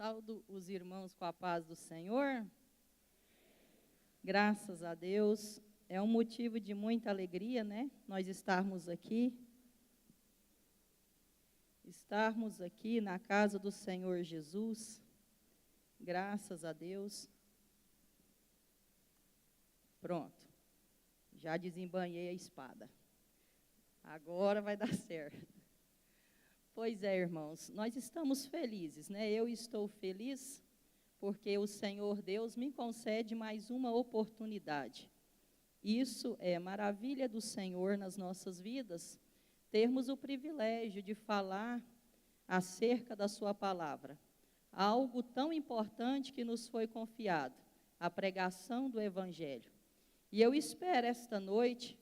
Saúdo os irmãos com a paz do Senhor. Graças a Deus. É um motivo de muita alegria, né? Nós estarmos aqui na casa do Senhor Jesus. Graças a Deus. Pronto. Já desembanhei a espada. Agora vai dar certo. Pois é, irmãos, nós estamos felizes, né? Eu estou feliz porque o Senhor Deus me concede mais uma oportunidade. Isso é maravilha do Senhor nas nossas vidas, termos o privilégio de falar acerca da sua palavra. Algo tão importante que nos foi confiado, a pregação do Evangelho. E eu espero esta noite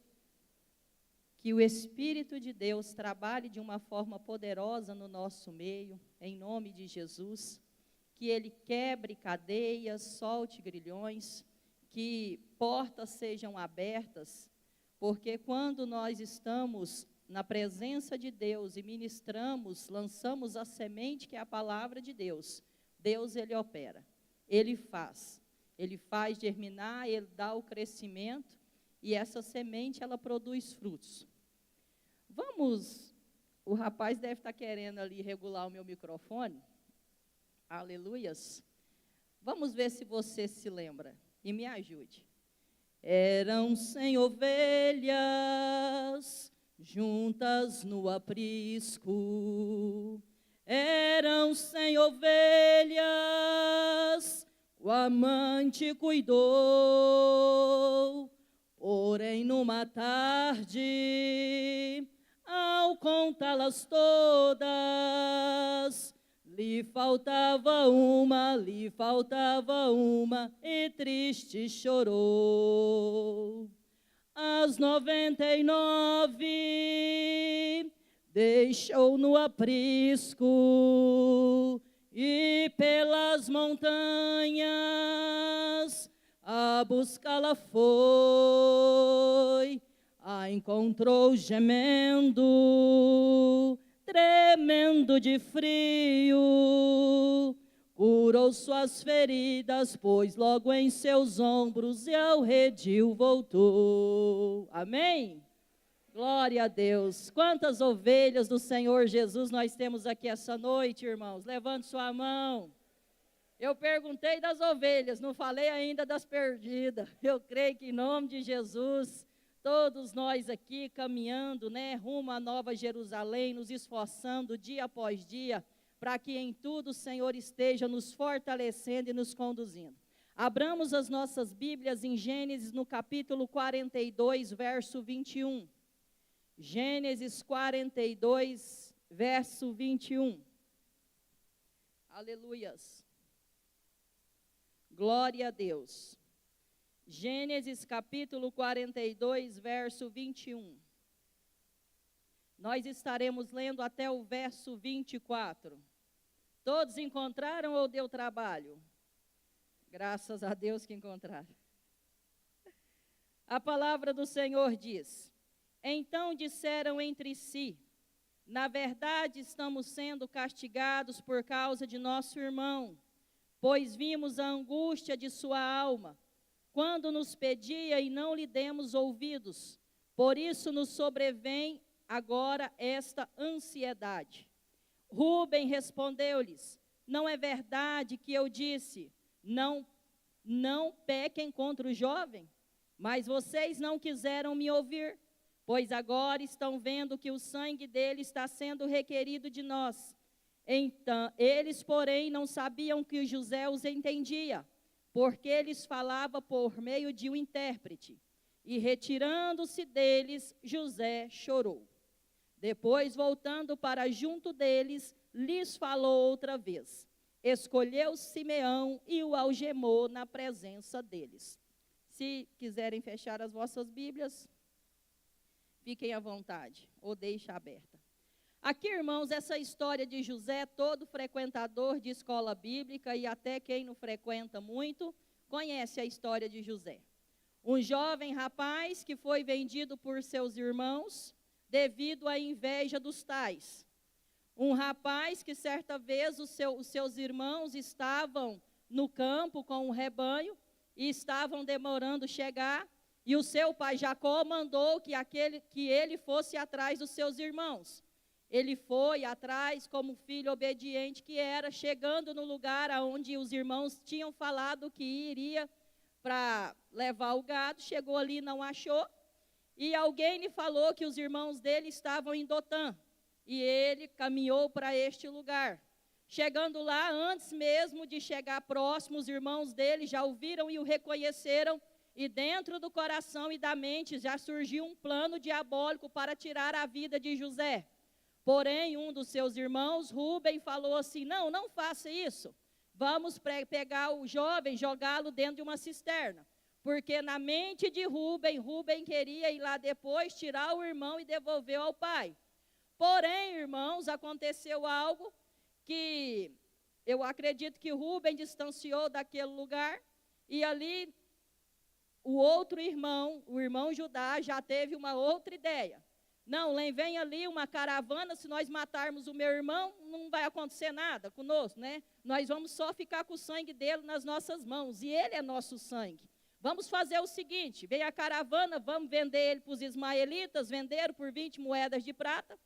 que o Espírito de Deus trabalhe de uma forma poderosa no nosso meio, em nome de Jesus, que Ele quebre cadeias, solte grilhões, que portas sejam abertas, porque quando nós estamos na presença de Deus e ministramos, lançamos a semente que é a palavra de Deus, Deus Ele opera, Ele faz germinar, Ele dá o crescimento, e essa semente ela produz frutos. O rapaz deve estar querendo ali regular o meu microfone. Aleluias. Vamos ver se você se lembra e me ajude. Eram 100 ovelhas juntas no aprisco. Eram 100 ovelhas, o amante cuidou. Porém, numa tarde, ao contá-las todas, lhe faltava uma, e triste chorou. As 99 deixou no aprisco, e pelas montanhas a buscá-la foi, a encontrou gemendo, tremendo de frio, curou suas feridas, pôs logo em seus ombros e ao redil voltou. Amém? Glória a Deus. Quantas ovelhas do Senhor Jesus nós temos aqui essa noite, irmãos? Levante sua mão. Eu perguntei das ovelhas, não falei ainda das perdidas. Eu creio que em nome de Jesus, todos nós aqui caminhando, né, rumo à Nova Jerusalém, nos esforçando dia após dia, para que em tudo o Senhor esteja nos fortalecendo e nos conduzindo. Abramos as nossas Bíblias em Gênesis, no capítulo 42, verso 21. Gênesis 42, verso 21. Aleluias. Glória a Deus. Gênesis capítulo 42, verso 21. Nós estaremos lendo até o verso 24. Todos encontraram ou deu trabalho? Graças a Deus que encontraram. A palavra do Senhor diz: então disseram entre si, na verdade estamos sendo castigados por causa de nosso irmão, pois vimos a angústia de sua alma, quando nos pedia e não lhe demos ouvidos. Por isso nos sobrevém agora esta ansiedade. Rúben respondeu-lhes: não é verdade que eu disse, não pequem contra o jovem? Mas vocês não quiseram me ouvir, pois agora estão vendo que o sangue dele está sendo requerido de nós. Então, eles, porém, não sabiam que José os entendia, porque eles falava por meio de um intérprete. E retirando-se deles, José chorou. Depois, voltando para junto deles, lhes falou outra vez. Escolheu Simeão e o algemou na presença deles. Se quiserem fechar as vossas Bíblias, fiquem à vontade, ou deixe aberta. Aqui, irmãos, essa história de José, todo frequentador de escola bíblica e até quem não frequenta muito, conhece a história de José. Um jovem rapaz que foi vendido por seus irmãos devido à inveja dos tais. um rapaz que certa vez os seus irmãos estavam no campo com um rebanho e estavam demorando chegar, e o seu pai Jacó mandou que ele fosse atrás dos seus irmãos. Ele foi atrás como filho obediente que era, chegando no lugar onde os irmãos tinham falado que iria para levar o gado, chegou ali, não achou, e alguém lhe falou que os irmãos dele estavam em Dotã, e ele caminhou para este lugar. Chegando lá, antes mesmo de chegar próximo, os irmãos dele já o viram e o reconheceram, e dentro do coração e da mente já surgiu um plano diabólico para tirar a vida de José. Porém, um dos seus irmãos, Rúben, falou assim: não faça isso. Vamos pegar o jovem, jogá-lo dentro de uma cisterna. Porque na mente de Rúben queria ir lá depois, tirar o irmão e devolver ao pai. Porém, irmãos, aconteceu algo que eu acredito que Rúben distanciou daquele lugar, e ali o outro irmão, o irmão Judá, já teve uma outra ideia. Não, vem ali uma caravana, se nós matarmos o meu irmão, não vai acontecer nada conosco, né? Nós vamos só ficar com o sangue dele nas nossas mãos, e ele é nosso sangue. Vamos fazer o seguinte, vem a caravana, vamos vender ele para os ismaelitas, venderam por 20 moedas de prata.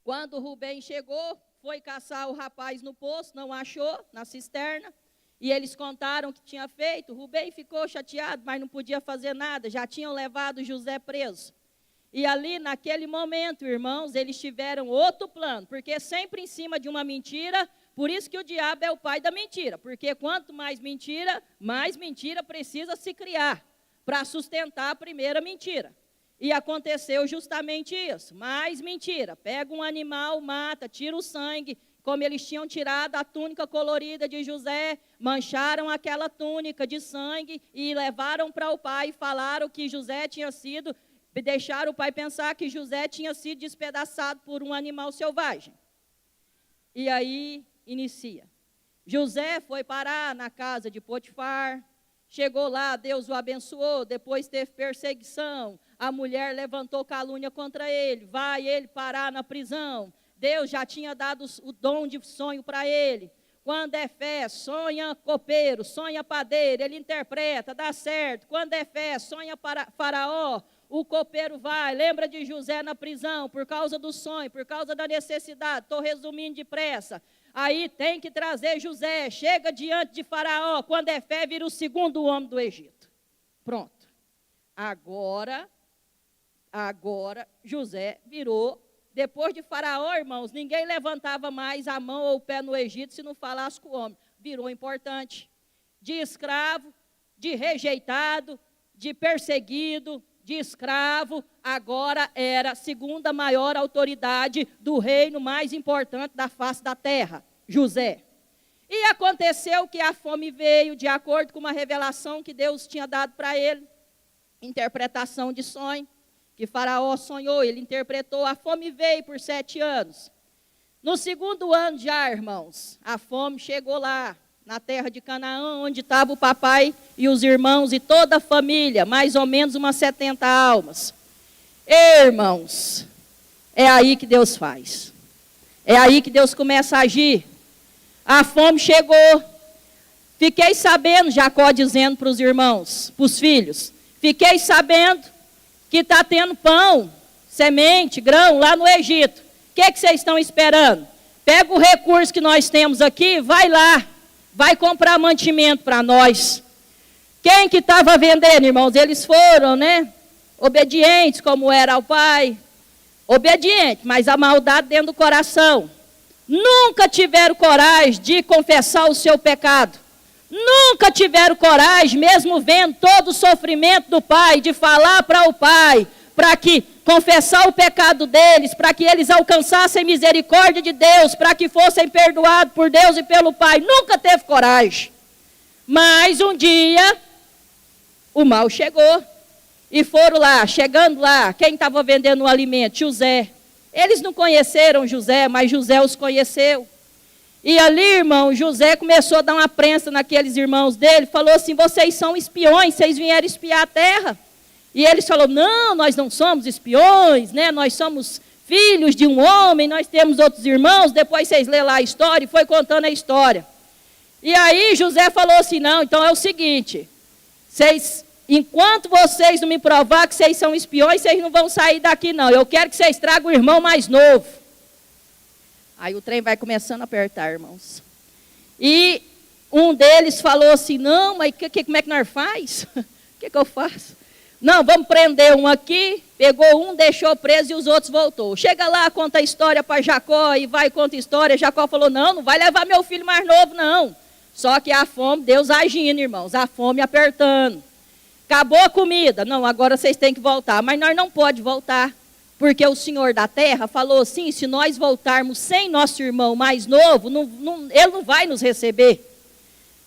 Quando Rubem chegou, foi caçar o rapaz no poço, não achou, na cisterna, e eles contaram o que tinha feito. Rubem ficou chateado, mas não podia fazer nada, já tinham levado José preso. E ali, naquele momento, irmãos, eles tiveram outro plano, porque sempre em cima de uma mentira, por isso que o diabo é o pai da mentira, porque quanto mais mentira precisa se criar, para sustentar a primeira mentira. E aconteceu justamente isso, mais mentira, pega um animal, mata, tira o sangue, como eles tinham tirado a túnica colorida de José, mancharam aquela túnica de sangue e levaram para o pai e falaram que José tinha sido... Deixaram o pai pensar que José tinha sido despedaçado por um animal selvagem. E aí inicia. José foi parar na casa de Potifar, chegou lá, Deus o abençoou, depois teve perseguição, a mulher levantou calúnia contra ele, vai ele parar na prisão. Deus já tinha dado o dom de sonho para ele. Quando é fé, sonha copeiro, sonha padeiro, ele interpreta, dá certo. Quando é fé, sonha para faraó, o copeiro vai, lembra de José na prisão, por causa do sonho, por causa da necessidade, estou resumindo depressa. Aí tem que trazer José, chega diante de faraó, quando é fé, vira o segundo homem do Egito. Pronto. Agora José virou, depois de faraó, irmãos, ninguém levantava mais a mão ou o pé no Egito se não falasse com o homem. Virou importante. De escravo, de rejeitado, de perseguido, de escravo, agora era a segunda maior autoridade do reino mais importante da face da terra, José. E aconteceu que a fome veio, de acordo com uma revelação que Deus tinha dado para ele, interpretação de sonho, que Faraó sonhou, ele interpretou, a fome veio por 7 anos. No segundo ano já, irmãos, a fome chegou lá, na terra de Canaã, onde estava o papai e os irmãos e toda a família, mais ou menos umas 70 almas. Irmãos, é aí que Deus faz. É aí que Deus começa a agir. A fome chegou. Fiquei sabendo, Jacó dizendo para os irmãos, para os filhos, fiquei sabendo que está tendo pão, semente, grão lá no Egito. O que vocês estão esperando? Pega o recurso que nós temos aqui, vai lá. Vai comprar mantimento para nós. Quem que estava vendendo, irmãos? Eles foram, né? Obedientes, como era ao pai. Obediente, mas a maldade dentro do coração. Nunca tiveram coragem de confessar o seu pecado. Nunca tiveram coragem, mesmo vendo todo o sofrimento do pai, de falar para o pai, para que confessar o pecado deles, para que eles alcançassem misericórdia de Deus, para que fossem perdoados por Deus e pelo pai. Nunca teve coragem. Mas um dia, o mal chegou. E foram lá, chegando lá, quem estava vendendo o alimento? José. Eles não conheceram José, mas José os conheceu. E ali, irmão, José começou a dar uma prensa naqueles irmãos dele, falou assim, vocês são espiões, vocês vieram espiar a terra. E eles falaram, não, nós não somos espiões, né? Nós somos filhos de um homem, nós temos outros irmãos. Depois vocês lêem lá a história, e foi contando a história. E aí José falou assim, não, então é o seguinte, enquanto vocês não me provar que vocês são espiões, vocês não vão sair daqui não, eu quero que vocês tragam o irmão mais novo. Aí o trem vai começando a apertar, irmãos. E um deles falou assim, não, mas como é que nós faz? O que eu faço? Não, vamos prender um aqui, pegou um, deixou preso e os outros voltou. Chega lá, conta a história para Jacó, e vai conta a história. Jacó falou, não vai levar meu filho mais novo não. Só que a fome, Deus agindo, irmãos, a fome apertando. Acabou a comida, não, agora vocês têm que voltar. Mas nós não podemos voltar, porque o Senhor da terra falou assim, se nós voltarmos sem nosso irmão mais novo, ele não vai nos receber.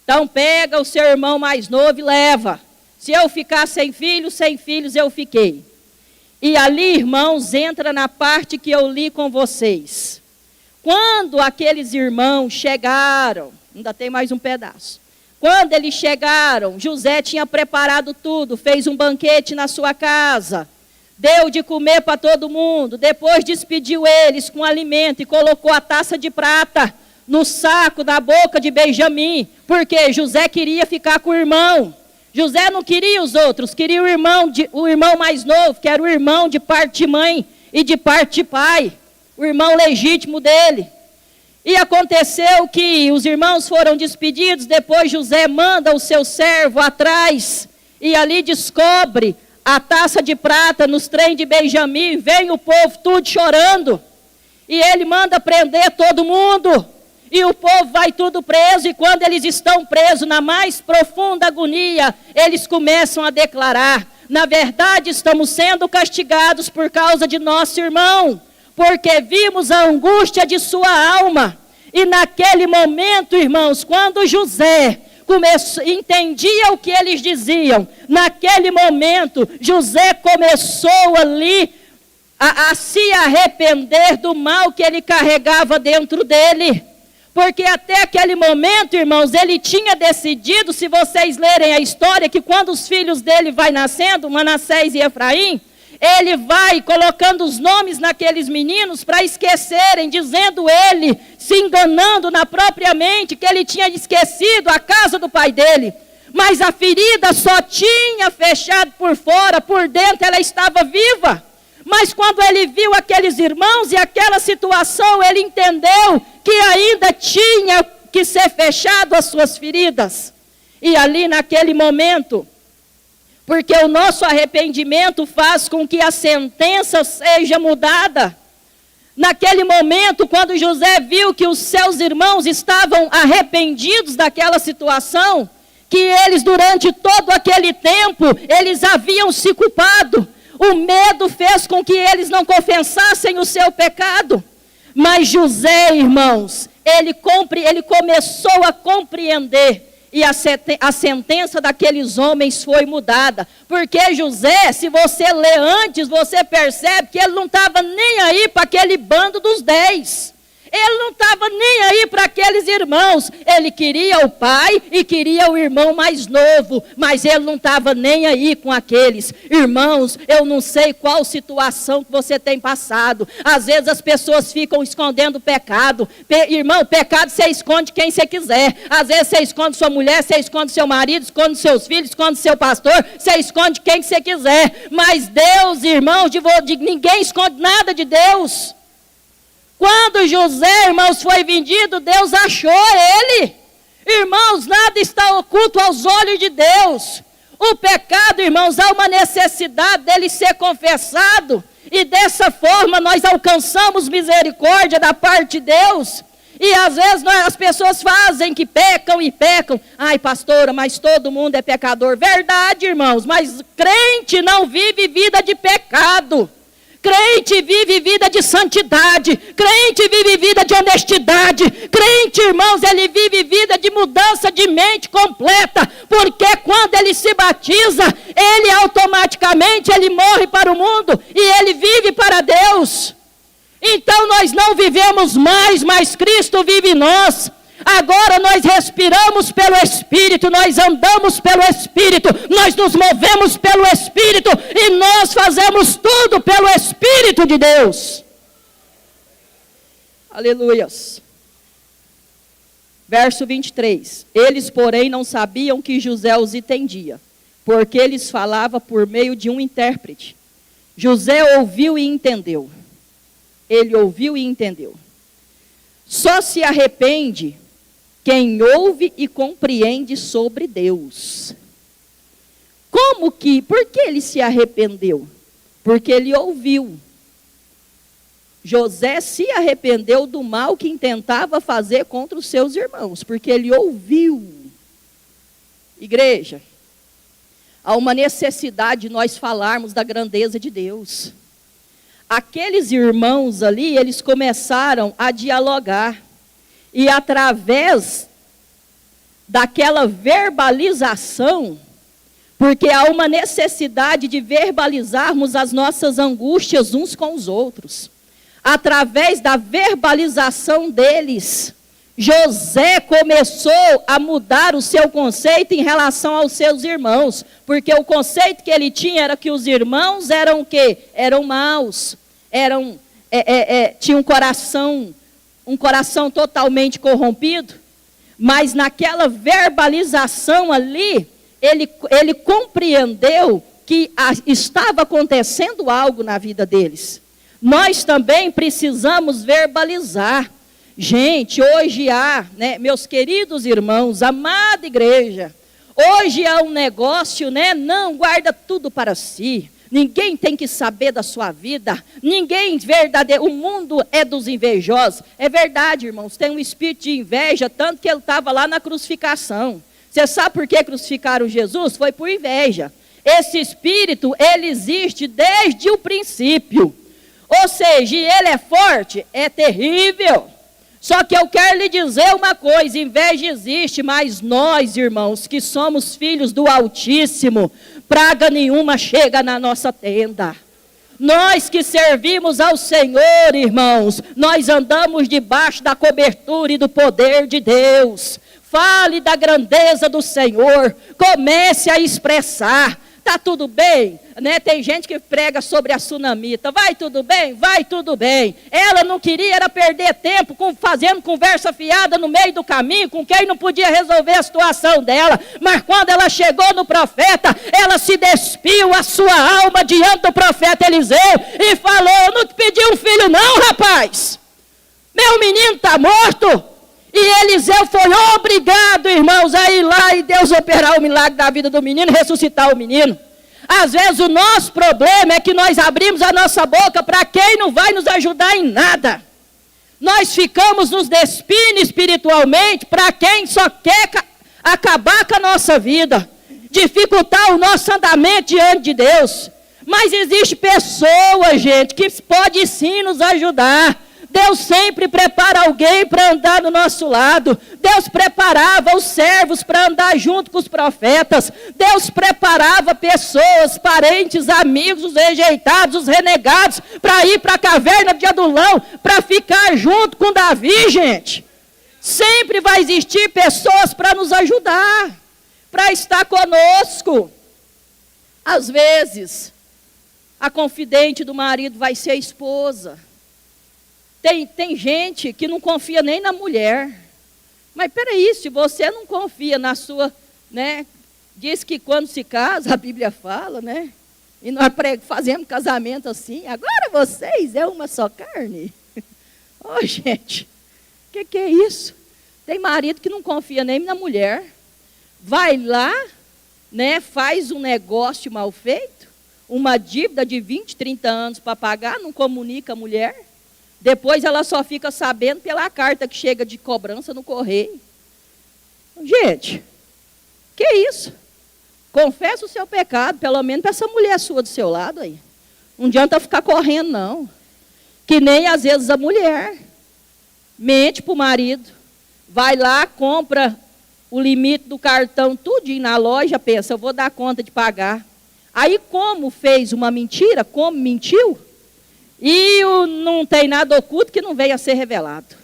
Então pega o seu irmão mais novo e leva. Se eu ficar sem filhos eu fiquei. E ali, irmãos, entra na parte que eu li com vocês. Quando aqueles irmãos chegaram, ainda tem mais um pedaço. Quando eles chegaram, José tinha preparado tudo, fez um banquete na sua casa, deu de comer para todo mundo, depois despediu eles com alimento e colocou a taça de prata no saco da boca de Benjamim, porque José queria ficar com o irmão. José não queria os outros, queria o irmão mais novo, que era o irmão de parte de mãe e de parte de pai, o irmão legítimo dele. E aconteceu que os irmãos foram despedidos, depois José manda o seu servo atrás, e ali descobre a taça de prata nos trem de Benjamim, vem o povo tudo chorando, e ele manda prender todo mundo, e o povo vai tudo preso, e quando eles estão presos, na mais profunda agonia, eles começam a declarar, na verdade estamos sendo castigados por causa de nosso irmão, porque vimos a angústia de sua alma. E naquele momento, irmãos, quando José entendia o que eles diziam, naquele momento, José começou ali a se arrepender do mal que ele carregava dentro dele. Porque até aquele momento, irmãos, ele tinha decidido, se vocês lerem a história, que quando os filhos dele vai nascendo, Manassés e Efraim, ele vai colocando os nomes naqueles meninos para esquecerem, dizendo ele, se enganando na própria mente, que ele tinha esquecido a casa do pai dele. Mas a ferida só tinha fechado por fora, por dentro ela estava viva. Mas quando ele viu aqueles irmãos e aquela situação, ele entendeu que ainda tinha que ser fechado as suas feridas. E ali naquele momento, porque o nosso arrependimento faz com que a sentença seja mudada. Naquele momento, quando José viu que os seus irmãos estavam arrependidos daquela situação, que eles durante todo aquele tempo, eles haviam se culpado, o medo fez com que eles não confessassem o seu pecado. Mas José, irmãos, ele começou a compreender, e a sentença daqueles homens foi mudada. Porque José, se você lê antes, você percebe que ele não estava nem aí para aquele bando dos 10. Ele não estava nem aí para aqueles irmãos. Ele queria o pai e queria o irmão mais novo. Mas ele não estava nem aí com aqueles. Irmãos, eu não sei qual situação que você tem passado. Às vezes as pessoas ficam escondendo o pecado. Irmão, pecado você esconde quem você quiser. Às vezes você esconde sua mulher, você esconde seu marido, esconde seus filhos, esconde seu pastor. Você esconde quem você quiser. Mas Deus, irmãos, ninguém esconde nada de Deus. Quando José, irmãos, foi vendido, Deus achou ele. Irmãos, nada está oculto aos olhos de Deus. O pecado, irmãos, há uma necessidade dele ser confessado. E dessa forma nós alcançamos misericórdia da parte de Deus. E às vezes as pessoas fazem que pecam e pecam. Ai, pastora, mas todo mundo é pecador. Verdade, irmãos, mas crente não vive vida de pecado. Crente vive vida de santidade, crente vive vida de honestidade, crente, irmãos, ele vive vida de mudança de mente completa, porque quando ele se batiza, ele automaticamente, ele morre para o mundo e ele vive para Deus. Então nós não vivemos mais, mas Cristo vive em nós. Agora nós respiramos pelo Espírito, nós andamos pelo Espírito, nós nos movemos pelo Espírito e nós fazemos tudo pelo Espírito de Deus. Aleluias. Verso 23. Eles, porém, não sabiam que José os entendia, porque eles falava por meio de um intérprete. José ouviu e entendeu. Ele ouviu e entendeu. Só se arrepende quem ouve e compreende sobre Deus. Por que ele se arrependeu? Porque ele ouviu. José se arrependeu do mal que intentava fazer contra os seus irmãos, porque ele ouviu. Igreja, há uma necessidade de nós falarmos da grandeza de Deus. Aqueles irmãos ali, eles começaram a dialogar. E através daquela verbalização, porque há uma necessidade de verbalizarmos as nossas angústias uns com os outros. Através da verbalização deles, José começou a mudar o seu conceito em relação aos seus irmãos. Porque o conceito que ele tinha era que os irmãos eram o quê? Eram maus. Tinham um coração totalmente corrompido. Mas naquela verbalização ali, ele compreendeu que estava acontecendo algo na vida deles. Nós também precisamos verbalizar. Gente, hoje há, né, meus queridos irmãos, amada igreja, hoje há um negócio, né, não guarda tudo para si. Ninguém tem que saber da sua vida. Ninguém verdadeiro. O mundo é dos invejosos. É verdade, irmãos. Tem um espírito de inveja, tanto que ele estava lá na crucificação. Você sabe por que crucificaram Jesus? Foi por inveja. Esse espírito, ele existe desde o princípio. Ou seja, ele é forte, é terrível. Só que eu quero lhe dizer uma coisa, inveja existe, mas nós, irmãos, que somos filhos do Altíssimo, praga nenhuma chega na nossa tenda. Nós que servimos ao Senhor, irmãos, nós andamos debaixo da cobertura e do poder de Deus. Fale da grandeza do Senhor, comece a expressar. Está tudo bem? Né? Tem gente que prega sobre a sunamita. Vai tudo bem? Vai tudo bem. Ela não queria era perder tempo fazendo conversa fiada no meio do caminho com quem não podia resolver a situação dela. Mas quando ela chegou no profeta, ela se despiu a sua alma diante do profeta Eliseu e falou: eu não te pedi um filho não, rapaz. Meu menino está morto. E Eliseu foi obrigado, irmãos, a ir lá e Deus operar o milagre da vida do menino, ressuscitar o menino. Às vezes o nosso problema é que nós abrimos a nossa boca para quem não vai nos ajudar em nada. Nós ficamos nos despindo espiritualmente para quem só quer acabar com a nossa vida, dificultar o nosso andamento diante de Deus. Mas existe pessoa, gente, que pode sim nos ajudar. Deus sempre prepara alguém para andar do nosso lado. Deus preparava os servos para andar junto com os profetas. Deus preparava pessoas, parentes, amigos, os rejeitados, os renegados, para ir para a caverna de Adulão, para ficar junto com Davi, gente. Sempre vai existir pessoas para nos ajudar, para estar conosco. Às vezes, a confidente do marido vai ser a esposa. Tem gente que não confia nem na mulher. Mas peraí, se você não confia na sua, né? Diz que quando se casa, a Bíblia fala, né? E nós fazemos casamento assim. Agora vocês é uma só carne. Ô, gente, o que é isso? Tem marido que não confia nem na mulher. Vai lá, né? Faz um negócio mal feito. Uma dívida de 20, 30 anos para pagar, não comunica a mulher. Depois ela só fica sabendo pela carta que chega de cobrança no correio. Gente, que isso? Confessa o seu pecado, pelo menos para essa mulher sua do seu lado aí. Não adianta ficar correndo, não. Que nem às vezes a mulher mente para o marido, vai lá, compra o limite do cartão, tudinho na loja, pensa, eu vou dar conta de pagar. Aí como fez uma mentira, como mentiu, e não tem nada oculto que não venha a ser revelado.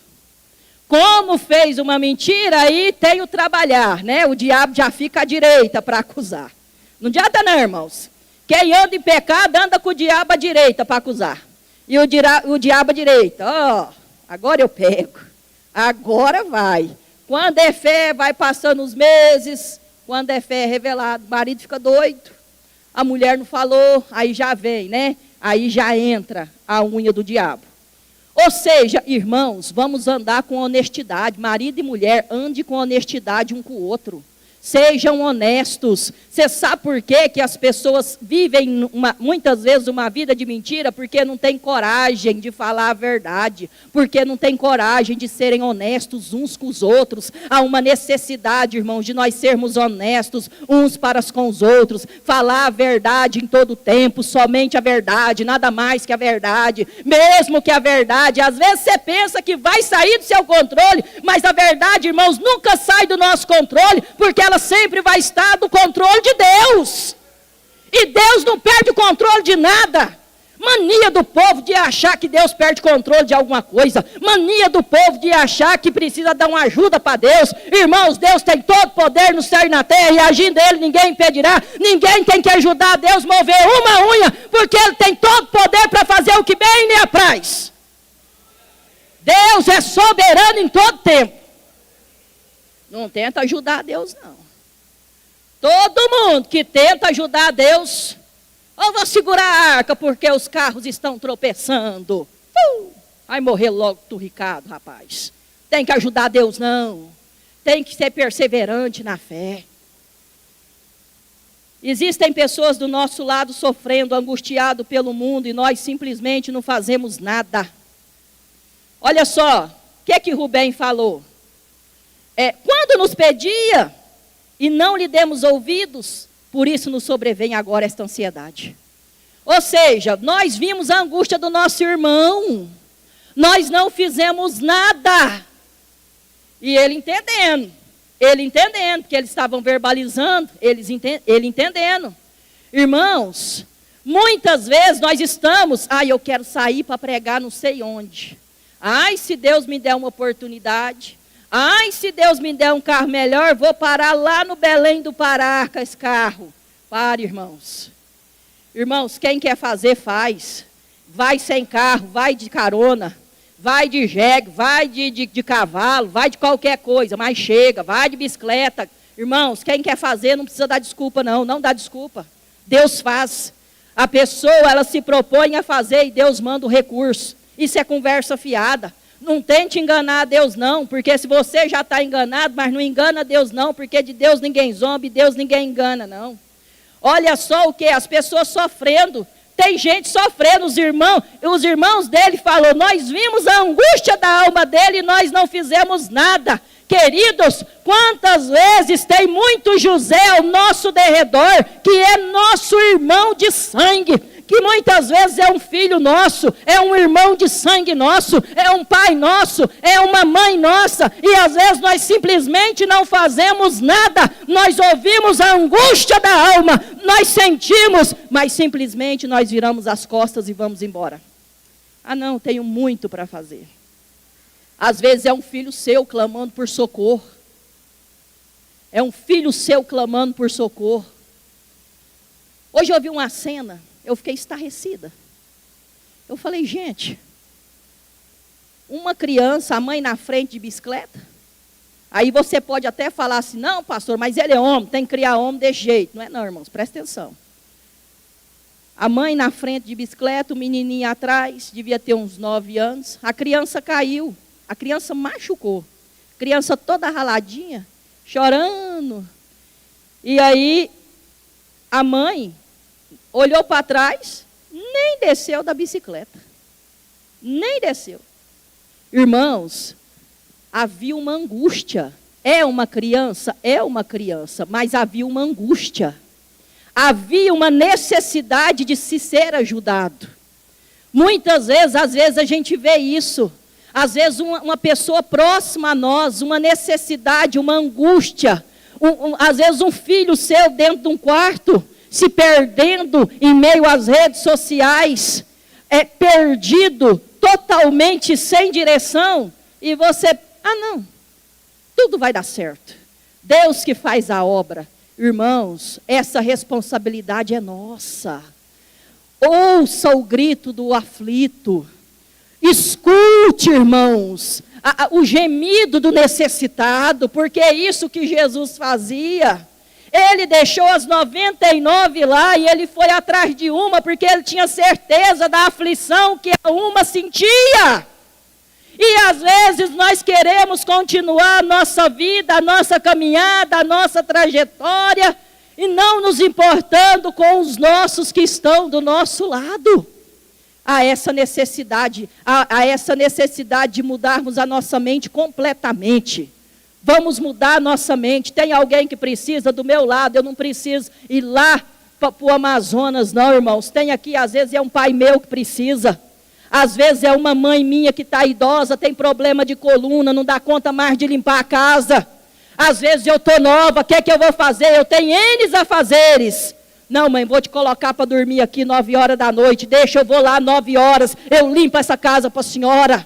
Como fez uma mentira, aí tem o trabalhar, né? O diabo já fica à direita para acusar. Não adianta não, irmãos. Quem anda em pecado, anda com o diabo à direita para acusar. E o diabo à direita, agora eu pego. Agora vai. Quando é fé, vai passando os meses. Quando é fé, é revelado. O marido fica doido. A mulher não falou, aí já vem, né? Aí já entra a unha do diabo. Ou seja, irmãos, vamos andar com honestidade. Marido e mulher, ande com honestidade um com o outro. Sejam honestos. Você sabe por quê que as pessoas vivem muitas vezes uma vida de mentira? Porque não tem coragem de falar a verdade. Porque não tem coragem de serem honestos uns com os outros. Há uma necessidade, irmãos, de nós sermos honestos uns para com os outros. Falar a verdade em todo tempo, somente a verdade, nada mais que a verdade. Mesmo que a verdade, às vezes você pensa que vai sair do seu controle, mas a verdade, irmãos, nunca sai do nosso controle, porque ela sempre vai estar do controle de Deus. E Deus não perde o controle de nada. Mania do povo de achar que Deus perde controle de alguma coisa. Mania do povo de achar que precisa dar uma ajuda para Deus. Irmãos, Deus tem todo poder no céu e na terra, e agindo Ele ninguém impedirá. Ninguém tem que ajudar Deus a mover uma unha, porque Ele tem todo poder para fazer o que bem lhe apraz. Deus é soberano em todo tempo. Não tenta ajudar Deus, não. Todo mundo que tenta ajudar Deus, eu vou segurar a arca porque os carros estão tropeçando. Vai morrer logo turricado, rapaz. Tem que ajudar Deus, não. Tem que ser perseverante na fé. Existem pessoas do nosso lado sofrendo, angustiado pelo mundo, e nós simplesmente não fazemos nada. Olha só, o que Rubem falou? Quando nos pedia e não lhe demos ouvidos, por isso nos sobrevém agora esta ansiedade. Ou seja, nós vimos a angústia do nosso irmão, nós não fizemos nada. E ele entendendo, porque eles estavam verbalizando, ele entendendo. Irmãos, muitas vezes nós estamos, eu quero sair para pregar não sei onde. Se Deus me der uma oportunidade. Se Deus me der um carro melhor, vou parar lá no Belém do Pará com esse carro. Pare, irmãos. Irmãos, quem quer fazer, faz. Vai sem carro, vai de carona, vai de jegue, vai de cavalo, vai de qualquer coisa, mas chega, vai de bicicleta. Irmãos, quem quer fazer não precisa dar desculpa, não dá desculpa. Deus faz. A pessoa, ela se propõe a fazer e Deus manda o recurso. Isso é conversa fiada. Não tente enganar Deus não, porque se você já está enganado, mas não engana Deus não, porque de Deus ninguém zomba e Deus ninguém engana não. Olha só o que? As pessoas sofrendo, tem gente sofrendo, os irmãos dele falaram, nós vimos a angústia da alma dele e nós não fizemos nada. Queridos, quantas vezes tem muito José ao nosso derredor, que é nosso irmão de sangue, que muitas vezes é um filho nosso, é um irmão de sangue nosso, é um pai nosso, é uma mãe nossa, e às vezes nós simplesmente não fazemos nada, nós ouvimos a angústia da alma, nós sentimos, mas simplesmente nós viramos as costas e vamos embora. Não, tenho muito para fazer. Às vezes é um filho seu clamando por socorro, é um filho seu clamando por socorro. Hoje eu vi uma cena, eu fiquei estarrecida. Eu falei, gente, uma criança, a mãe na frente de bicicleta, aí você pode até falar assim, não pastor, mas ele é homem, tem que criar homem desse jeito. Não é não, irmãos, presta atenção. A mãe na frente de bicicleta, o menininho atrás, devia ter uns 9 anos, a criança caiu, a criança machucou, a criança toda raladinha, chorando. E aí, a mãe olhou para trás, nem desceu da bicicleta. Nem desceu. Irmãos, havia uma angústia. É uma criança, mas havia uma angústia. Havia uma necessidade de se ser ajudado. Muitas vezes, às vezes a gente vê isso. Às vezes uma pessoa próxima a nós, uma necessidade, uma angústia. Às vezes um filho seu dentro de um quarto, se perdendo em meio às redes sociais, perdido, totalmente sem direção, e você, não, tudo vai dar certo. Deus que faz a obra. Irmãos, essa responsabilidade é nossa. Ouça o grito do aflito. Escute, irmãos, o gemido do necessitado, porque é isso que Jesus fazia. Ele deixou as 99 lá e ele foi atrás de uma, porque ele tinha certeza da aflição que a uma sentia. E às vezes nós queremos continuar a nossa vida, a nossa caminhada, a nossa trajetória, e não nos importando com os nossos que estão do nosso lado. Há essa necessidade de mudarmos a nossa mente completamente. Vamos mudar a nossa mente. Tem alguém que precisa do meu lado, eu não preciso ir lá para o Amazonas, não, irmãos. Tem aqui, às vezes é um pai meu que precisa. Às vezes é uma mãe minha que está idosa, tem problema de coluna, não dá conta mais de limpar a casa. Às vezes eu estou nova, o que é que eu vou fazer? Eu tenho N afazeres. Não, mãe, vou te colocar para dormir aqui 9 horas da noite. Deixa, eu vou lá 9 horas, eu limpo essa casa para a senhora.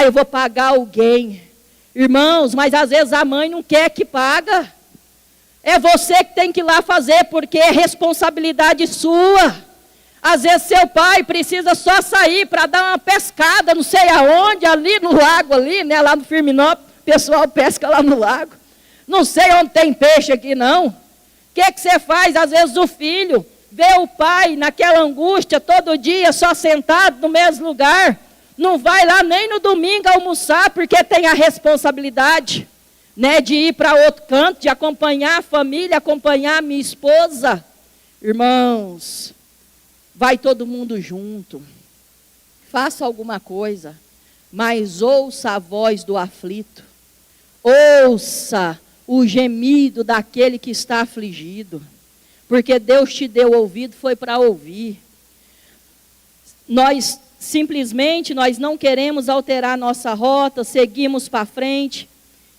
Eu vou pagar alguém. Irmãos, mas às vezes a mãe não quer que paga. É você que tem que ir lá fazer, porque é responsabilidade sua. Às vezes seu pai precisa só sair para dar uma pescada, não sei aonde, ali no lago, ali, né, lá no Firminópolis, o pessoal pesca lá no lago. Não sei onde tem peixe aqui, não. O que você faz? Às vezes o filho vê o pai naquela angústia, todo dia só sentado no mesmo lugar, não vai lá nem no domingo almoçar, porque tem a responsabilidade, né, de ir para outro canto, de acompanhar a família, acompanhar a minha esposa. Irmãos, vai todo mundo junto, faça alguma coisa, mas ouça a voz do aflito, ouça o gemido daquele que está afligido, porque Deus te deu ouvido, foi para ouvir. Nós não queremos alterar nossa rota, seguimos para frente,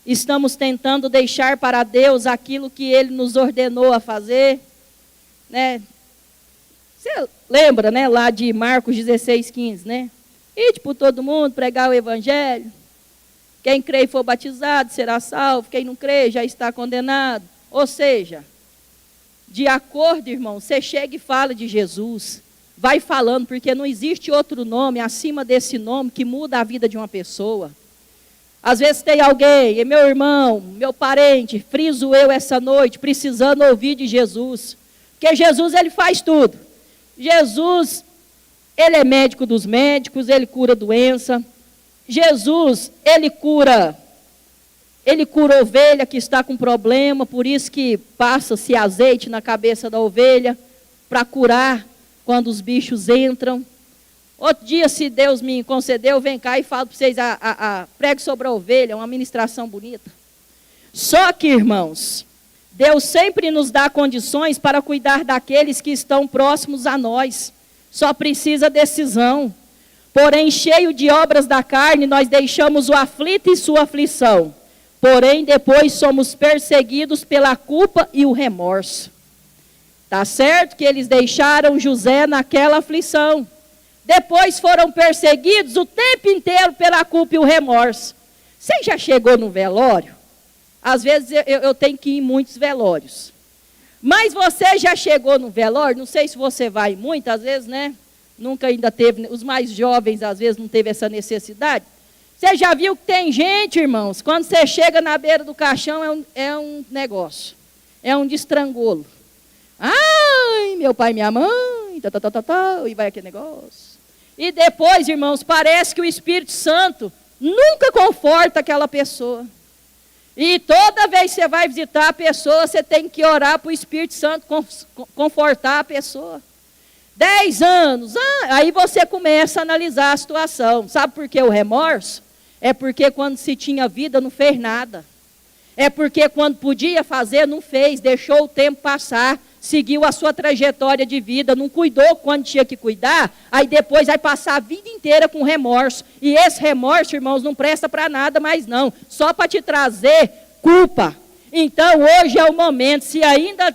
estamos tentando deixar para Deus aquilo que Ele nos ordenou a fazer, né? Você lembra, né, lá de Marcos 16:15, né? Ide por todo mundo, pregar o evangelho. Quem crê e for batizado será salvo, quem não crê já está condenado. Ou seja, de acordo, irmão, você chega e fala de Jesus. Vai falando, porque não existe outro nome acima desse nome que muda a vida de uma pessoa. Às vezes tem alguém, meu irmão, meu parente, friso eu essa noite, precisando ouvir de Jesus. Porque Jesus, Ele faz tudo. Jesus, Ele é médico dos médicos, Ele cura doença. Jesus, Ele cura ovelha que está com problema, por isso que passa-se azeite na cabeça da ovelha, para curar quando os bichos entram. Outro dia, se Deus me concedeu, vem cá e falo para vocês, pregue sobre a ovelha, uma ministração bonita. Só que, irmãos, Deus sempre nos dá condições para cuidar daqueles que estão próximos a nós. Só precisa decisão. Porém, cheio de obras da carne, nós deixamos o aflito e sua aflição. Porém, depois somos perseguidos pela culpa e o remorso. Está certo que eles deixaram José naquela aflição. Depois foram perseguidos o tempo inteiro pela culpa e o remorso. Você já chegou no velório? Às vezes eu tenho que ir em muitos velórios. Mas você já chegou no velório? Não sei se você vai muito, às vezes, né? Nunca ainda teve, os mais jovens às vezes não teve essa necessidade. Você já viu que tem gente, irmãos, quando você chega na beira do caixão é um negócio, é um destrangolo. Ai, meu pai e minha mãe, e vai aquele negócio. E depois, irmãos, parece que o Espírito Santo nunca conforta aquela pessoa. E toda vez que você vai visitar a pessoa, você tem que orar para o Espírito Santo confortar a pessoa. 10 anos, aí você começa a analisar a situação. Sabe por que o remorso? É porque quando se tinha vida não fez nada. É porque quando podia fazer não fez, deixou o tempo passar, seguiu a sua trajetória de vida, não cuidou quando tinha que cuidar, aí depois vai passar a vida inteira com remorso. E esse remorso, irmãos, não presta para nada mais não, só para te trazer culpa. Então, hoje é o momento, se ainda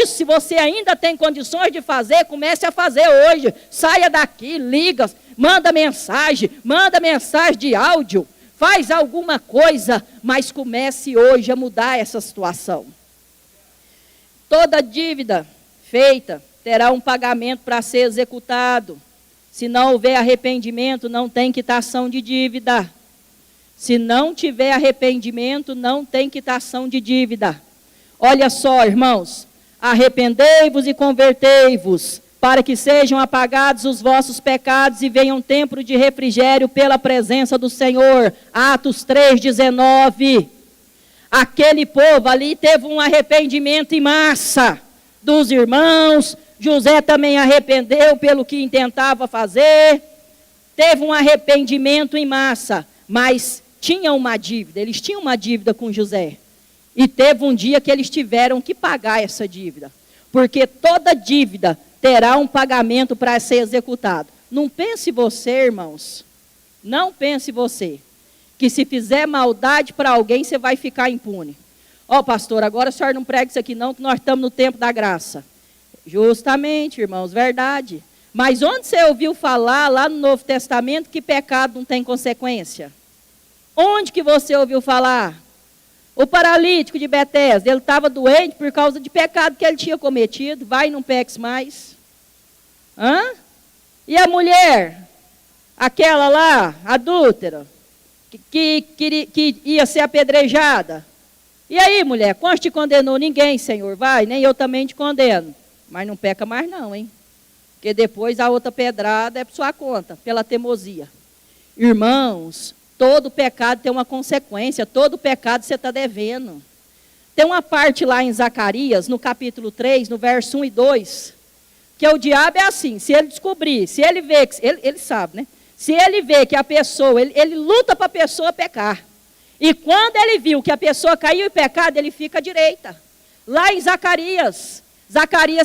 se você ainda tem condições de fazer, comece a fazer hoje. Saia daqui, liga, manda mensagem de áudio, faz alguma coisa, mas comece hoje a mudar essa situação. Toda dívida feita terá um pagamento para ser executado. Se não houver arrependimento, não tem quitação de dívida. Se não tiver arrependimento, não tem quitação de dívida. Olha só, irmãos, arrependei-vos e convertei-vos, para que sejam apagados os vossos pecados e venha um tempo de refrigério pela presença do Senhor. Atos 3:19. Aquele povo ali teve um arrependimento em massa dos irmãos. José também arrependeu pelo que intentava fazer. Teve um arrependimento em massa, mas tinha uma dívida. Eles tinham uma dívida com José. E teve um dia que eles tiveram que pagar essa dívida. Porque toda dívida terá um pagamento para ser executado. Não pense você, irmãos, não pense você, que se fizer maldade para alguém, você vai ficar impune. Ó, pastor, agora o senhor não prega isso aqui não, que nós estamos no tempo da graça. Justamente, irmãos, verdade. Mas onde você ouviu falar, lá no Novo Testamento, que pecado não tem consequência? Onde que você ouviu falar? O paralítico de Betesda, ele estava doente por causa de pecado que ele tinha cometido. Vai e não peques mais. Hã? E a mulher, aquela lá, adúltera, que ia ser apedrejada. E aí, mulher, quantos te condenou? Ninguém, Senhor, vai, nem eu também te condeno. Mas não peca mais não, hein? Porque depois a outra pedrada é por sua conta, pela teimosia. Irmãos, todo pecado tem uma consequência, todo pecado você está devendo. Tem uma parte lá em Zacarias, no capítulo 3, no verso 1 e 2, que o diabo é assim, se ele descobrir, se ele vê, ele sabe, né? Se ele vê que a pessoa, ele luta para a pessoa pecar. E quando ele viu que a pessoa caiu em pecado, ele fica à direita. Lá em Zacarias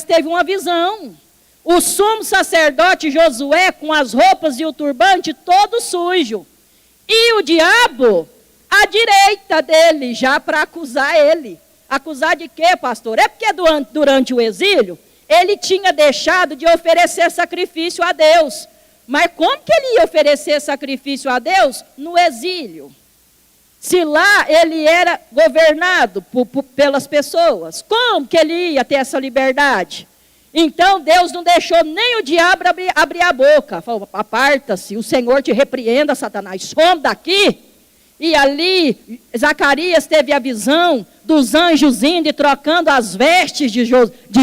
teve uma visão. O sumo sacerdote Josué, com as roupas e o turbante todo sujo. E o diabo à direita dele, já para acusar ele. Acusar de quê, pastor? É porque durante o exílio, ele tinha deixado de oferecer sacrifício a Deus. Mas como que ele ia oferecer sacrifício a Deus? No exílio. Se lá ele era governado pelas pessoas, como que ele ia ter essa liberdade? Então Deus não deixou nem o diabo abrir a boca. Falou, aparta-se, o Senhor te repreenda, Satanás, some daqui. E ali Zacarias teve a visão dos anjos indo e trocando as vestes de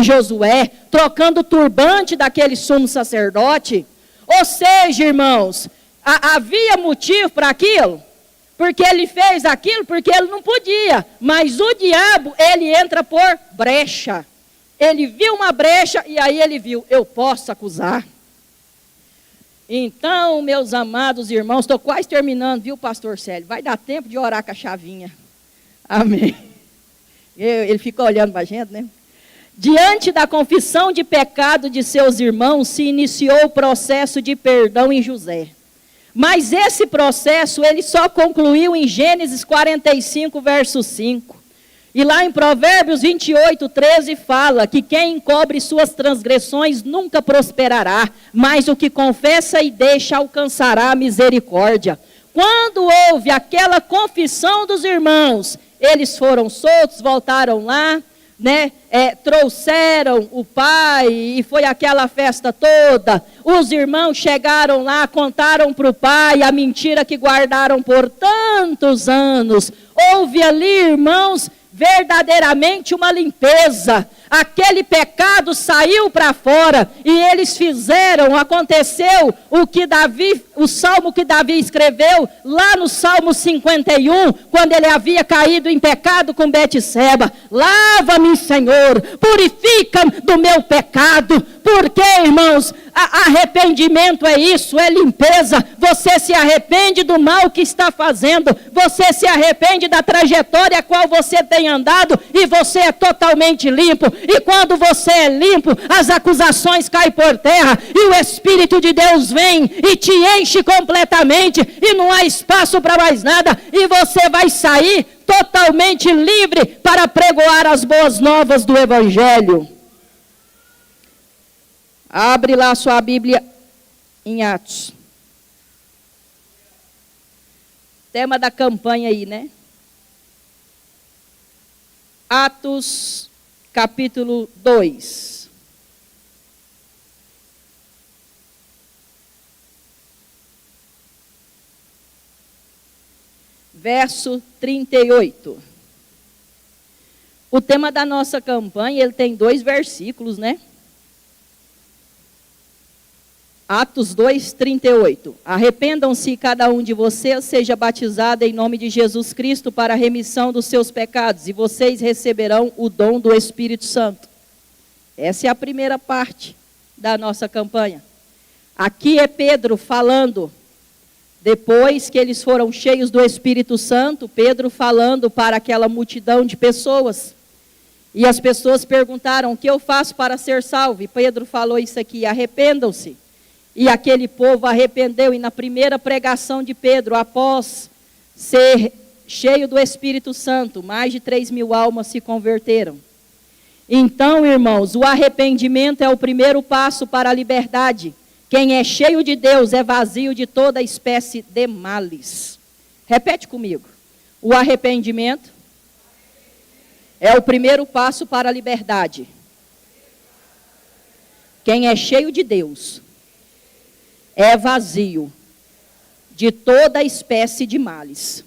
Josué, trocando o turbante daquele sumo sacerdote. Ou seja, irmãos, havia motivo para aquilo? Porque ele fez aquilo, porque ele não podia. Mas o diabo, ele entra por brecha. Ele viu uma brecha e aí ele viu, eu posso acusar. Então, meus amados irmãos, estou quase terminando, viu, pastor Célio? Vai dar tempo de orar com a chavinha. Amém. Ele fica olhando para a gente, né? Diante da confissão de pecado de seus irmãos, se iniciou o processo de perdão em José. Mas esse processo, ele só concluiu em Gênesis 45, verso 5. E lá em Provérbios 28, 13, fala que quem encobre suas transgressões nunca prosperará, mas o que confessa e deixa alcançará a misericórdia. Quando houve aquela confissão dos irmãos, eles foram soltos, voltaram lá, né? Trouxeram o pai e foi aquela festa toda. Os irmãos chegaram lá, contaram para o pai a mentira que guardaram por tantos anos. Houve ali, irmãos, verdadeiramente uma limpeza. Aquele pecado saiu para fora e eles fizeram, aconteceu o salmo que Davi escreveu lá no Salmo 51, quando ele havia caído em pecado com Betseba. Lava-me, Senhor, purifica-me do meu pecado. Porque, irmãos, arrependimento é isso, é limpeza. Você se arrepende do mal que está fazendo, você se arrepende da trajetória a qual você tem andado e você é totalmente limpo. E quando você é limpo, as acusações caem por terra e o Espírito de Deus vem e te enche completamente e não há espaço para mais nada e você vai sair totalmente livre para pregoar as boas novas do Evangelho. Abre lá sua Bíblia em Atos. Tema da campanha aí, né? Atos, capítulo 2. verso 38. O tema da nossa campanha, ele tem 2 versículos, né? Atos 2, 38. Arrependam-se, cada um de vocês seja batizado em nome de Jesus Cristo para a remissão dos seus pecados, e vocês receberão o dom do Espírito Santo. Essa é a primeira parte da nossa campanha. Aqui é Pedro falando, depois que eles foram cheios do Espírito Santo, Pedro falando para aquela multidão de pessoas. E as pessoas perguntaram, o que eu faço para ser salvo? E Pedro falou isso aqui, arrependam-se. E aquele povo arrependeu, e na primeira pregação de Pedro, após ser cheio do Espírito Santo, mais de 3.000 almas se converteram. Então, irmãos, o arrependimento é o primeiro passo para a liberdade. Quem é cheio de Deus é vazio de toda espécie de males. Repete comigo. O arrependimento é o primeiro passo para a liberdade. Quem é cheio de Deus é vazio de toda espécie de males.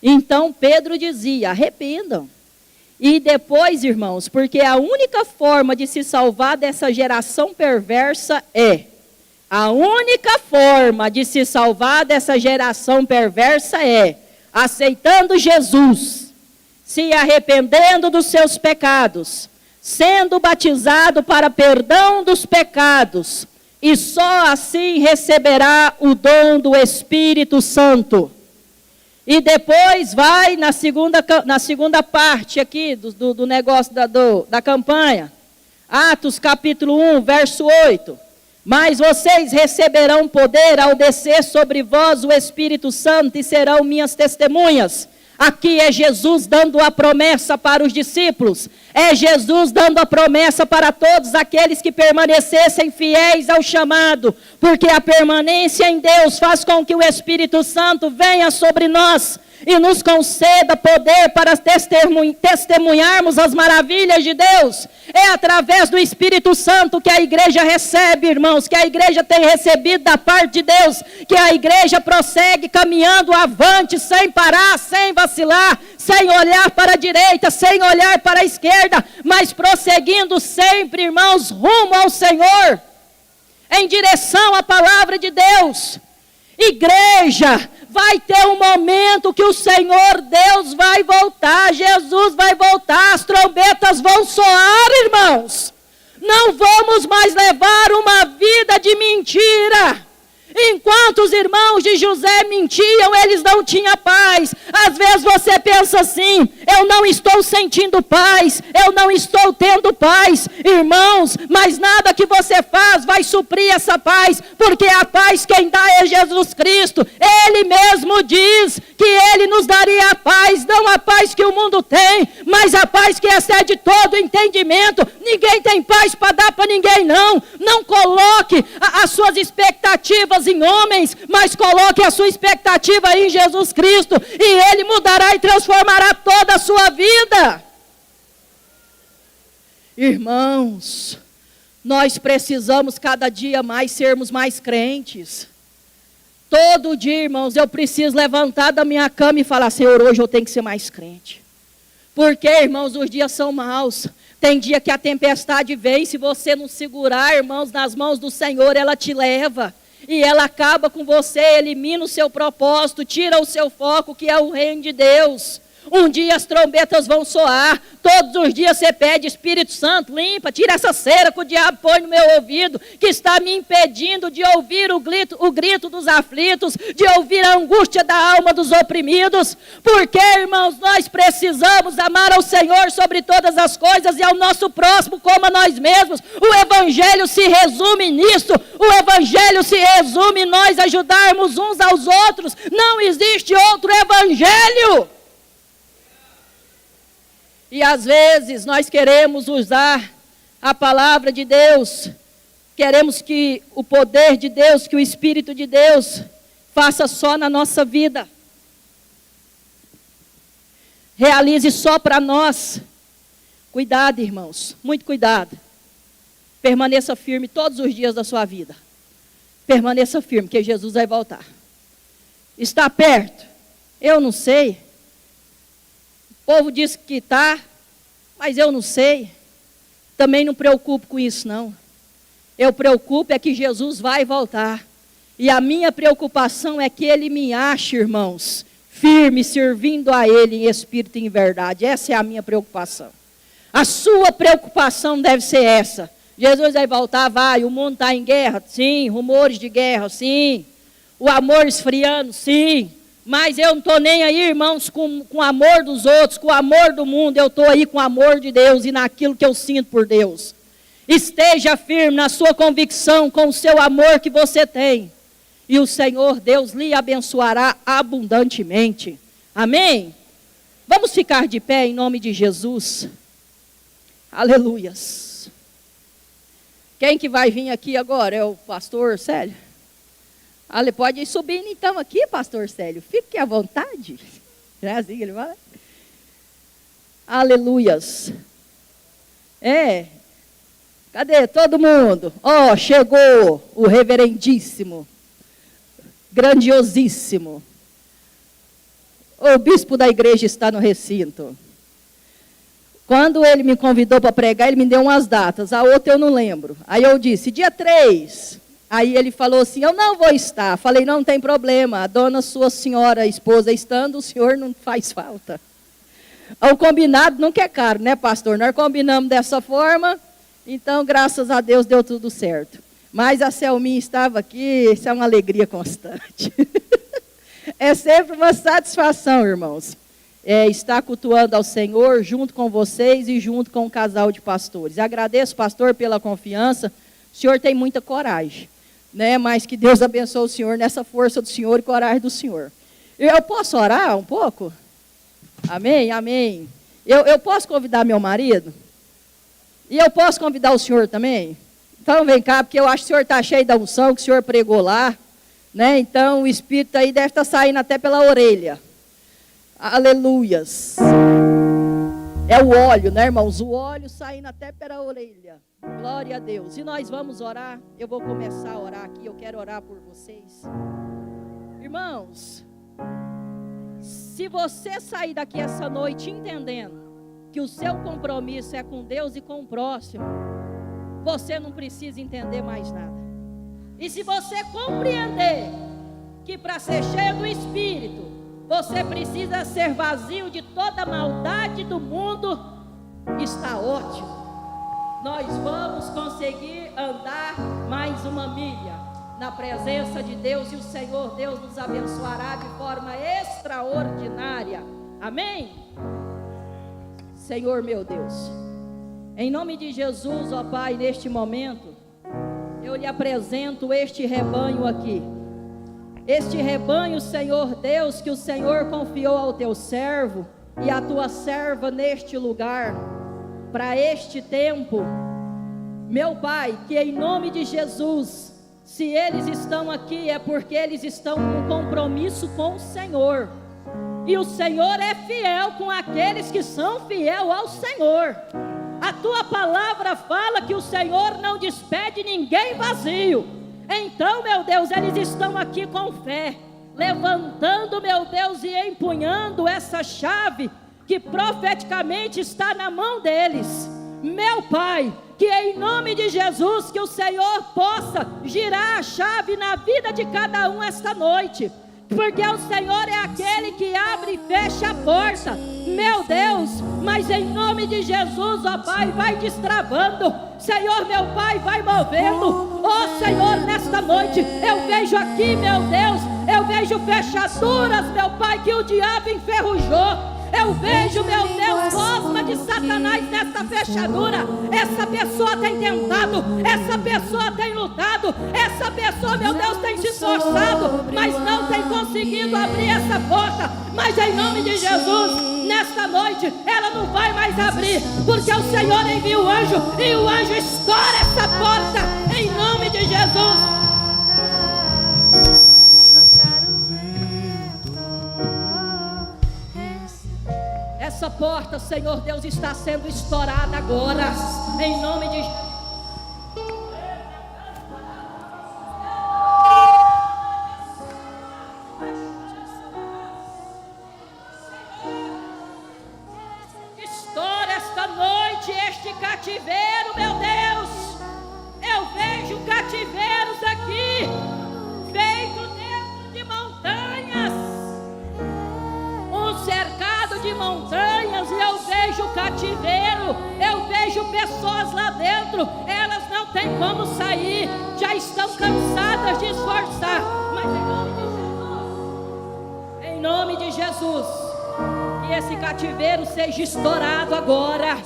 Então Pedro dizia, arrependam. E depois, irmãos, porque a única forma de se salvar dessa geração perversa a única forma de se salvar dessa geração perversa é aceitando Jesus, se arrependendo dos seus pecados, sendo batizado para perdão dos pecados, e só assim receberá o dom do Espírito Santo. E depois vai na segunda parte aqui do negócio da campanha. Atos capítulo 1, verso 8. Mas vocês receberão poder ao descer sobre vós o Espírito Santo e serão minhas testemunhas. Aqui é Jesus dando a promessa para os discípulos. É Jesus dando a promessa para todos aqueles que permanecessem fiéis ao chamado. Porque a permanência em Deus faz com que o Espírito Santo venha sobre nós e nos conceda poder para testemunharmos as maravilhas de Deus. É através do Espírito Santo que a igreja recebe, irmãos, que a igreja tem recebido da parte de Deus, que a igreja prossegue caminhando avante, sem parar, sem vacilar, sem olhar para a direita, sem olhar para a esquerda, mas prosseguindo sempre, irmãos, rumo ao Senhor, em direção à palavra de Deus. Igreja, vai ter um momento que o Senhor Deus vai voltar, Jesus vai voltar, as trombetas vão soar, irmãos. Não vamos mais levar uma vida de mentira. Enquanto os irmãos de José mentiam, eles não tinham paz. Às vezes você pensa assim, eu não estou sentindo paz, eu não estou tendo paz. Irmãos, mas nada que você faz vai suprir essa paz, porque a paz quem dá é Jesus Cristo. Ele mesmo diz que Ele nos daria a paz, não a paz que o mundo tem, mas a paz que excede todo entendimento. Ninguém tem paz para dar para ninguém, não. Não coloque as suas expectativas em homens, mas coloque a sua expectativa em Jesus Cristo, e Ele mudará e transformará toda a sua vida. Irmãos, nós precisamos cada dia mais sermos mais crentes. Todo dia, irmãos, eu preciso levantar da minha cama e falar, Senhor, hoje eu tenho que ser mais crente. Porque, irmãos, os dias são maus. Tem dia que a tempestade vem, se você não segurar, irmãos, nas mãos do Senhor, ela te leva. E ela acaba com você, elimina o seu propósito, tira o seu foco, que é o reino de Deus. Um dia as trombetas vão soar, todos os dias você pede, Espírito Santo, limpa, tira essa cera que o diabo põe no meu ouvido, que está me impedindo de ouvir o grito dos aflitos, de ouvir a angústia da alma dos oprimidos. Porque, irmãos, nós precisamos amar ao Senhor sobre todas as coisas e ao nosso próximo como a nós mesmos. O Evangelho se resume nisso, o Evangelho se resume em nós ajudarmos uns aos outros. Não existe outro Evangelho. E às vezes nós queremos usar a palavra de Deus, queremos que o poder de Deus, que o Espírito de Deus faça só na nossa vida, realize só para nós. Cuidado, irmãos, muito cuidado. Permaneça firme todos os dias da sua vida. Permaneça firme, que Jesus vai voltar. Está perto? Eu não sei. O povo diz que está, mas eu não sei. Também não preocupo com isso, não. Eu preocupo é que Jesus vai voltar. E a minha preocupação é que Ele me ache, irmãos, firme, servindo a Ele em espírito e em verdade. Essa é a minha preocupação. A sua preocupação deve ser essa. Jesus vai voltar, vai. O mundo está em guerra? Sim. Rumores de guerra? Sim. O amor esfriando? Sim. Mas eu não estou nem aí, irmãos, com o amor dos outros, com o amor do mundo. Eu estou aí com o amor de Deus e naquilo que eu sinto por Deus. Esteja firme na sua convicção com o seu amor que você tem. E o Senhor Deus lhe abençoará abundantemente. Amém? Vamos ficar de pé em nome de Jesus. Aleluias. Quem que vai vir aqui agora? É o pastor Célio? Pode ir subindo então aqui, pastor Célio. Fique à vontade. É assim que ele fala? Aleluias. Cadê todo mundo? Chegou o reverendíssimo, grandiosíssimo. O bispo da igreja está no recinto. Quando ele me convidou para pregar, ele me deu umas datas. A outra eu não lembro. Aí eu disse, dia 3. Aí ele falou assim, eu não vou estar. Falei, não tem problema. A dona sua senhora, esposa, estando, o senhor não faz falta. O combinado nunca é caro, né, pastor? Nós combinamos dessa forma. Então, graças a Deus, deu tudo certo. Mas a Selminha estava aqui, isso é uma alegria constante. É sempre uma satisfação, irmãos, estar cultuando ao Senhor junto com vocês e junto com o casal de pastores. Agradeço, pastor, pela confiança. O senhor tem muita coragem, né? Mas que Deus abençoe o senhor nessa força do senhor e coragem do senhor. Eu posso orar um pouco? Amém? Amém. Eu posso convidar meu marido? E eu posso convidar o senhor também? Então vem cá, porque eu acho que o senhor está cheio da unção, que o senhor pregou lá, né? Então o Espírito aí deve estar saindo até pela orelha. Aleluias. É o óleo, né, irmãos? O óleo saindo até pela orelha. Glória a Deus. E nós vamos orar. Eu vou começar a orar aqui, eu quero orar por vocês. Irmãos, se você sair daqui essa noite entendendo que o seu compromisso é com Deus e com o próximo, você não precisa entender mais nada. E se você compreender que para ser cheio do Espírito, você precisa ser vazio de toda a maldade do mundo, está ótimo. Nós vamos conseguir andar mais uma milha na presença de Deus, e o Senhor Deus nos abençoará de forma extraordinária. Amém? Senhor meu Deus, em nome de Jesus, ó Pai, neste momento, eu lhe apresento este rebanho aqui. Este rebanho, Senhor Deus, que o Senhor confiou ao teu servo e à tua serva neste lugar, para este tempo. Meu Pai, que em nome de Jesus, se eles estão aqui é porque eles estão com compromisso com o Senhor. E o Senhor é fiel com aqueles que são fiel ao Senhor. A tua palavra fala que o Senhor não despede ninguém vazio. Então, meu Deus, eles estão aqui com fé, levantando, meu Deus, e empunhando essa chave que profeticamente está na mão deles. Meu Pai, que em nome de Jesus, que o Senhor possa girar a chave na vida de cada um esta noite. Porque o Senhor é aquele que abre e fecha a porta, meu Deus, mas em nome de Jesus, ó Pai, vai destravando, Senhor, meu Pai, vai movendo, ó Senhor, nesta noite, eu vejo aqui, meu Deus, eu vejo fechaduras, meu Pai, que o diabo enferrujou. Eu vejo, meu Deus, gosma de Satanás nessa fechadura. Essa pessoa tem tentado, essa pessoa tem lutado, essa pessoa, meu Deus, tem se esforçado, mas não tem conseguido abrir essa porta. Mas em nome de Jesus, nesta noite, ela não vai mais abrir, porque o Senhor envia o anjo, e o anjo estoura essa porta, em nome de Jesus. Essa porta, Senhor Deus, está sendo estourada agora, em nome de Jesus. hoje este cativeiro, meu Deus. Eu vejo cativeiros aqui, feito dentro de montanhas, um cercado de montanhas, e eu vejo cativeiro, eu vejo pessoas lá dentro, elas não têm como sair, já estão cansadas de esforçar, mas em nome de Jesus, que esse cativeiro seja estourado agora.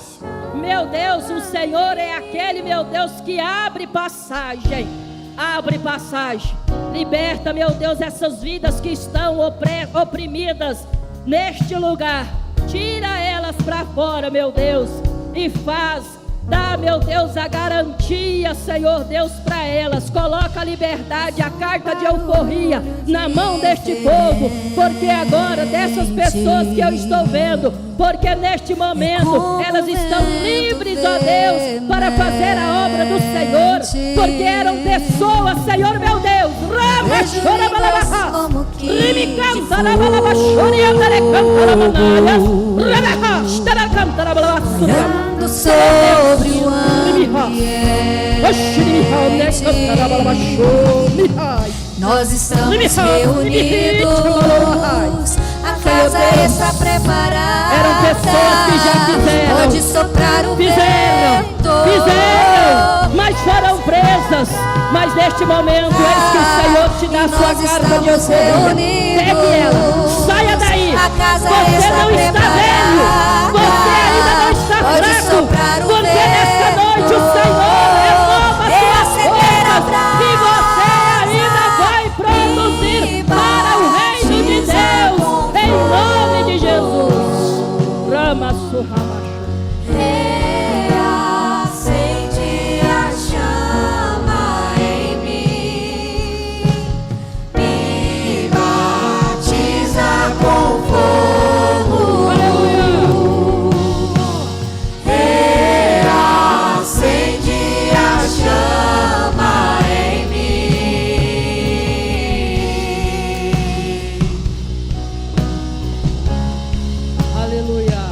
Meu Deus, o Senhor é aquele, meu Deus, que abre passagem. Abre passagem. Liberta, meu Deus, essas vidas que estão oprimidas neste lugar. Tira elas para fora, meu Deus. E dá, meu Deus, a garantia, Senhor Deus, para elas. Coloca a liberdade, a carta de euforia na mão deste povo. Porque agora, dessas pessoas que eu estou vendo, porque neste momento elas estão livres, ó Deus, para fazer a obra do Senhor. Porque eram pessoas, Senhor meu Deus, sobre o ambiente. Nós estamos reunidos, a casa está preparada. Eram pessoas que já fizeram, pode soprar o vento, mas foram presas. Mas neste momento, eis que o Senhor te dá a sua carta de euforia. Pegue ela, saia daí. Você não está velho, você ainda não está fraco. Você nesta noite, o Senhor renova suas forças, e você ainda vai produzir para o reino de Deus, em nome de Jesus. Rama surrama. Reacende a chama em mim, me batiza com fogo. Reacende a chama em mim. Aleluia.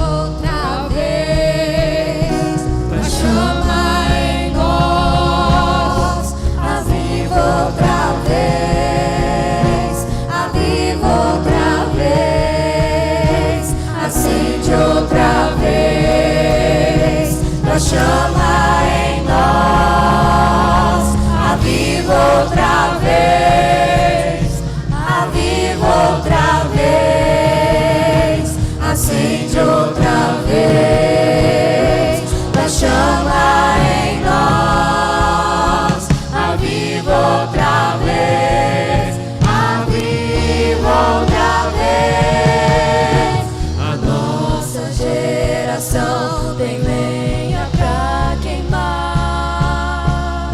Outra vez, a chama em nós, aviva outra vez, aviva outra vez, acende outra vez, a chama em nós, aviva outra vez, aviva outra vez, acende outra vez, a chama em nós, aviva outra vez, aviva outra vez. A nossa geração tem lenha pra queimar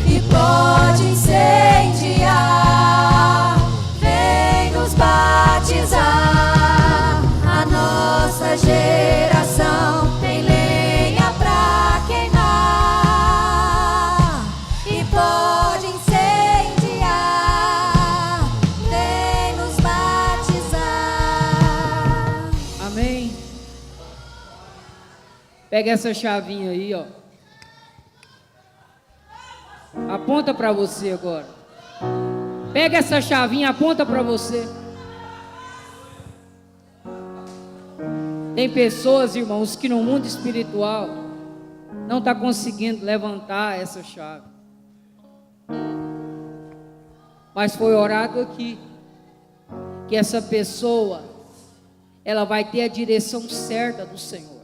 e pode incendiar. Vem nos batizar. A nossa geração tem lenha pra queimar e pode incendiar. Vem nos batizar. Amém. Pega essa chavinha aí, ó. Aponta para você agora. Pega essa chavinha, aponta para você. Tem pessoas, irmãos, que no mundo espiritual não está conseguindo levantar essa chave. Mas foi orado aqui que essa pessoa, ela vai ter a direção certa do Senhor.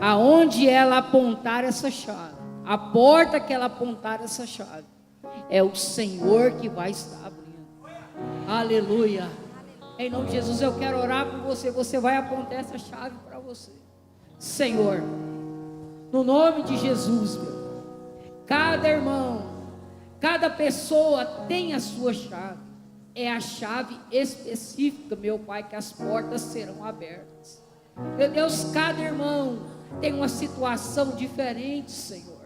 Aonde ela apontar essa chave, a porta que ela apontar essa chave, é o Senhor que vai estar abrindo. Aleluia. Em nome de Jesus, eu quero orar por você. Você vai apontar essa chave para você. Senhor, no nome de Jesus, meu, cada irmão, cada pessoa tem a sua chave. É a chave específica, meu Pai, que as portas serão abertas. Meu Deus, cada irmão tem uma situação diferente, Senhor.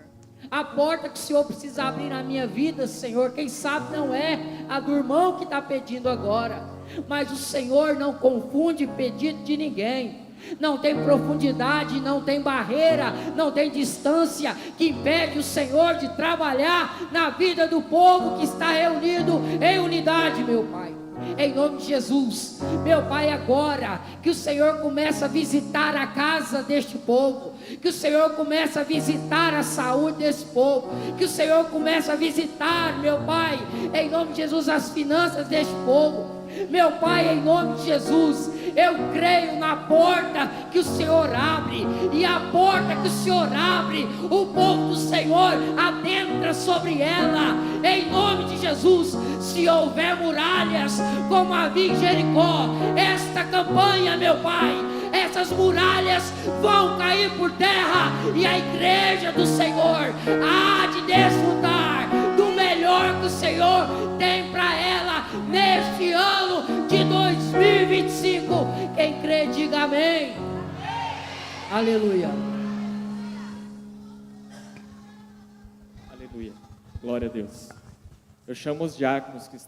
A porta que o Senhor precisa abrir na minha vida, Senhor, quem sabe não é a do irmão que está pedindo agora, mas o Senhor não confunde pedido de ninguém. Não tem profundidade, não tem barreira, não tem distância que impede o Senhor de trabalhar na vida do povo que está reunido em unidade, meu Pai. Em nome de Jesus, meu Pai, agora que o Senhor começa a visitar a casa deste povo, que o Senhor começa a visitar a saúde desse povo, que o Senhor começa a visitar, meu Pai, em nome de Jesus, as finanças deste povo. Meu Pai, em nome de Jesus, eu creio na porta que o Senhor abre, e a porta que o Senhor abre, o povo do Senhor adentra sobre ela, em nome de Jesus. Se houver muralhas como havia em Jericó, esta campanha, meu Pai, essas muralhas vão cair por terra, e a igreja do Senhor há de desfrutar do melhor que o Senhor tem para ela neste ano de 2025. Quem crê, diga amém. Aleluia. Aleluia. Glória a Deus. Eu chamo os diáconos que estão